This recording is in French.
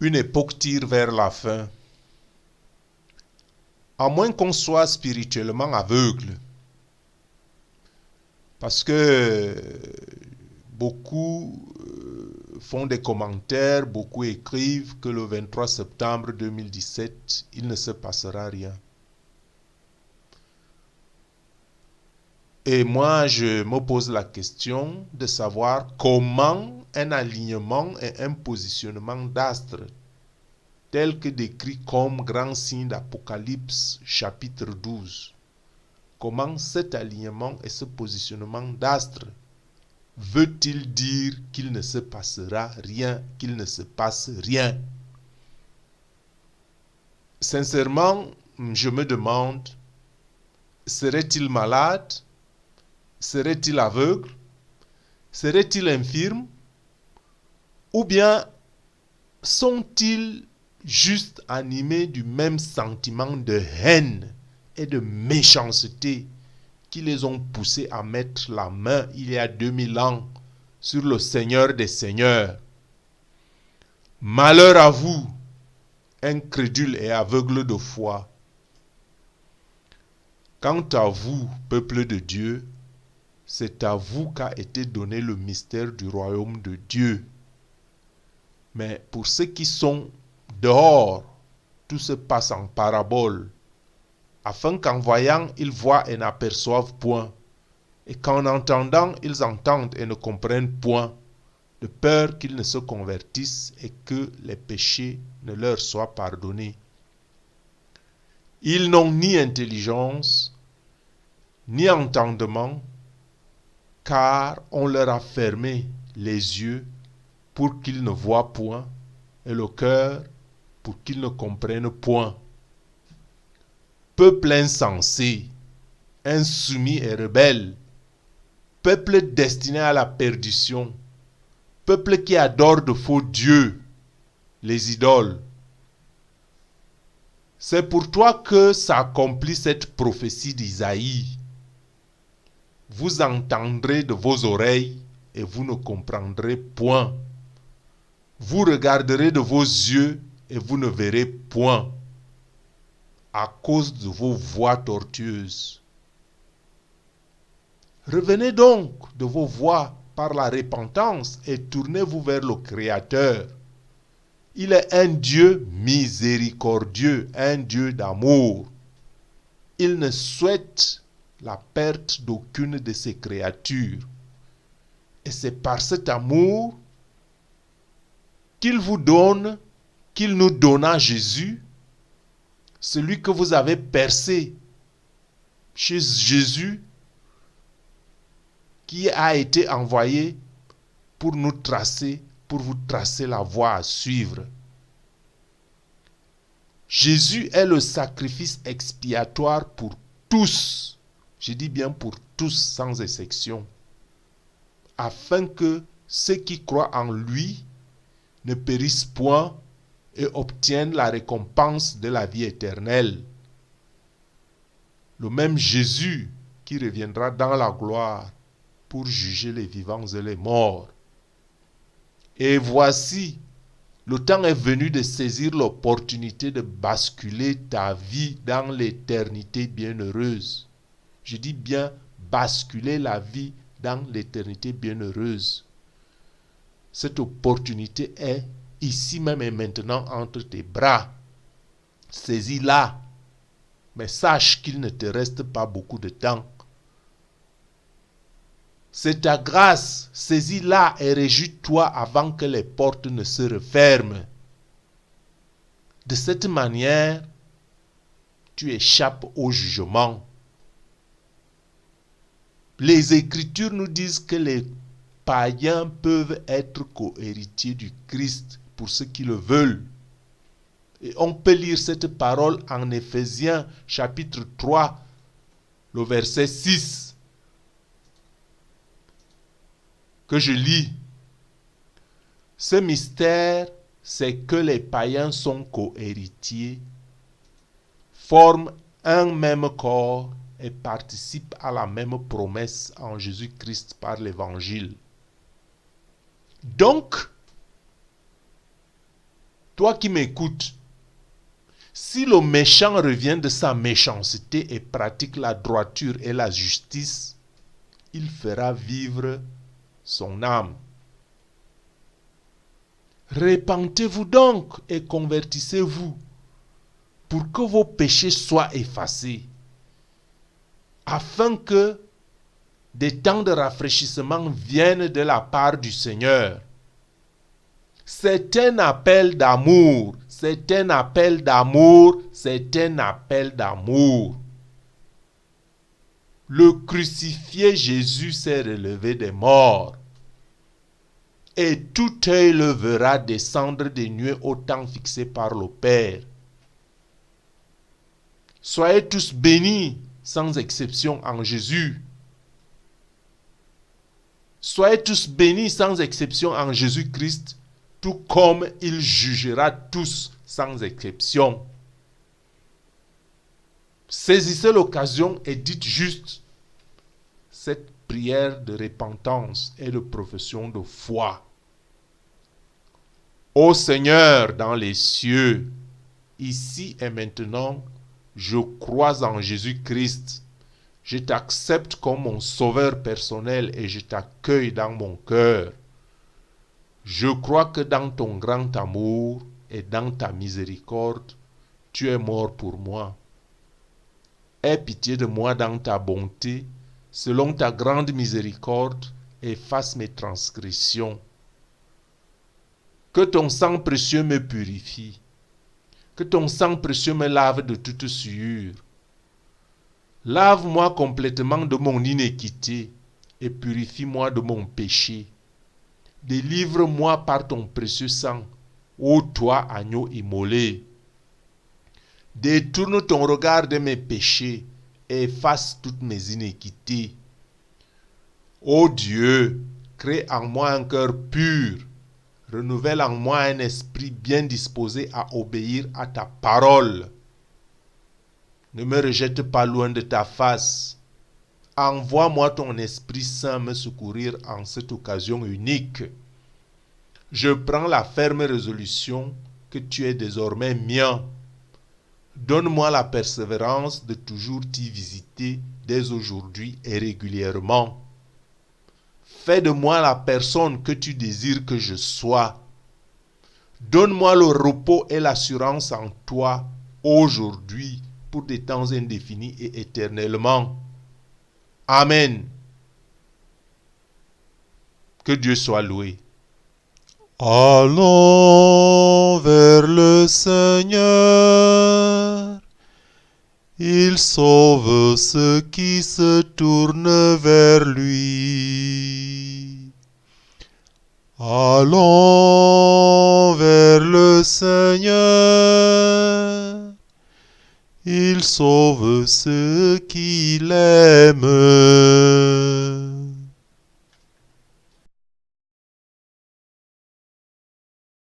Une époque tire vers la fin. À moins qu'on soit spirituellement aveugle. Parce que beaucoup font des commentaires, beaucoup écrivent que le 23 septembre 2017, il ne se passera rien. Et moi, je me pose la question de savoir comment un alignement et un positionnement d'astres, tel que décrit comme grand signe d'Apocalypse chapitre 12, comment cet alignement et ce positionnement d'astres veut-il dire qu'il ne se passera rien, qu'il ne se passe rien? Sincèrement, je me demande, serait-il malade? Serait-il aveugle? Serait-il infirme? Ou bien sont-ils juste animés du même sentiment de haine et de méchanceté qui les ont poussés à mettre la main il y a 2000 ans sur le Seigneur des Seigneurs? Malheur à vous, incrédules et aveugles de foi. Quant à vous, peuple de Dieu, c'est à vous qu'a été donné le mystère du royaume de Dieu. Mais pour ceux qui sont dehors, tout se passe en parabole, afin qu'en voyant, ils voient et n'aperçoivent point, et qu'en entendant, ils entendent et ne comprennent point, de peur qu'ils ne se convertissent et que les péchés ne leur soient pardonnés. Ils n'ont ni intelligence, ni entendement, car on leur a fermé les yeux pour qu'ils ne voient point, et le cœur pour qu'ils ne comprennent point. Peuple insensé, insoumis et rebelle, peuple destiné à la perdition, peuple qui adore de faux dieux, les idoles. C'est pour toi que s'accomplit cette prophétie d'Isaïe. Vous entendrez de vos oreilles et vous ne comprendrez point. Vous regarderez de vos yeux et vous ne verrez point, à cause de vos voix tortueuses. Revenez donc de vos voix par la repentance et tournez-vous vers le Créateur. Il est un Dieu miséricordieux, un Dieu d'amour. Il ne souhaite la perte d'aucune de ses créatures. Et c'est par cet amour qu'il vous donne, qu'il nous donna Jésus, celui que vous avez percé chez Jésus, qui a été envoyé pour nous tracer, pour vous tracer la voie à suivre. Jésus est le sacrifice expiatoire pour tous. Je dis bien pour tous sans exception. Afin que ceux qui croient en lui ne périssent point et obtiennent la récompense de la vie éternelle. Le même Jésus qui reviendra dans la gloire pour juger les vivants et les morts. Et voici, le temps est venu de saisir l'opportunité de basculer ta vie dans l'éternité bienheureuse. Je dis bien basculer la vie dans l'éternité bienheureuse. Cette opportunité est ici même et maintenant entre tes bras. Saisis-la, mais sache qu'il ne te reste pas beaucoup de temps. C'est ta grâce, saisis-la et réjouis-toi avant que les portes ne se referment. De cette manière, tu échappes au jugement. Les Écritures nous disent que les païens peuvent être co-héritiers du Christ pour ceux qui le veulent. Et on peut lire cette parole en Éphésiens chapitre 3, le verset 6. Que je lis. Ce mystère, c'est que les païens sont co-héritiers, forment un même corps et participent à la même promesse en Jésus-Christ par l'Évangile. Donc, toi qui m'écoutes, si le méchant revient de sa méchanceté et pratique la droiture et la justice, il fera vivre son âme. Repentez-vous donc et convertissez-vous pour que vos péchés soient effacés, afin que des temps de rafraîchissement viennent de la part du Seigneur. C'est un appel d'amour, c'est un appel d'amour, c'est un appel d'amour. Le crucifié Jésus s'est relevé des morts. Et tout œil le verra descendre des nuées au temps fixé par le Père. Soyez tous bénis, sans exception, en Jésus. Soyez tous bénis, sans exception, en Jésus-Christ, tout comme il jugera tous, sans exception. Saisissez l'occasion et dites juste cette prière de repentance et de profession de foi. Ô Seigneur dans les cieux, ici et maintenant, je crois en Jésus-Christ. Je t'accepte comme mon sauveur personnel et je t'accueille dans mon cœur. Je crois que dans ton grand amour et dans ta miséricorde, tu es mort pour moi. Aie pitié de moi dans ta bonté, selon ta grande miséricorde, efface mes transgressions. Que ton sang précieux me purifie. Que ton sang précieux me lave de toute souillure. Lave-moi complètement de mon iniquité et purifie-moi de mon péché. Délivre-moi par ton précieux sang, ô toi, agneau immolé. Détourne ton regard de mes péchés et efface toutes mes iniquités. Ô Dieu, crée en moi un cœur pur. Renouvelle en moi un esprit bien disposé à obéir à ta parole. Ne me rejette pas loin de ta face. Envoie-moi ton Esprit Saint me secourir en cette occasion unique. Je prends la ferme résolution que tu es désormais mien. Donne-moi la persévérance de toujours t'y visiter dès aujourd'hui et régulièrement. Fais de moi la personne que tu désires que je sois. Donne-moi le repos et l'assurance en toi aujourd'hui pour des temps indéfinis et éternellement. Amen. Que Dieu soit loué. Allons vers le Seigneur. Il sauve ceux qui se tournent vers lui. Allons vers le Seigneur. Il sauve ceux qui l'aiment.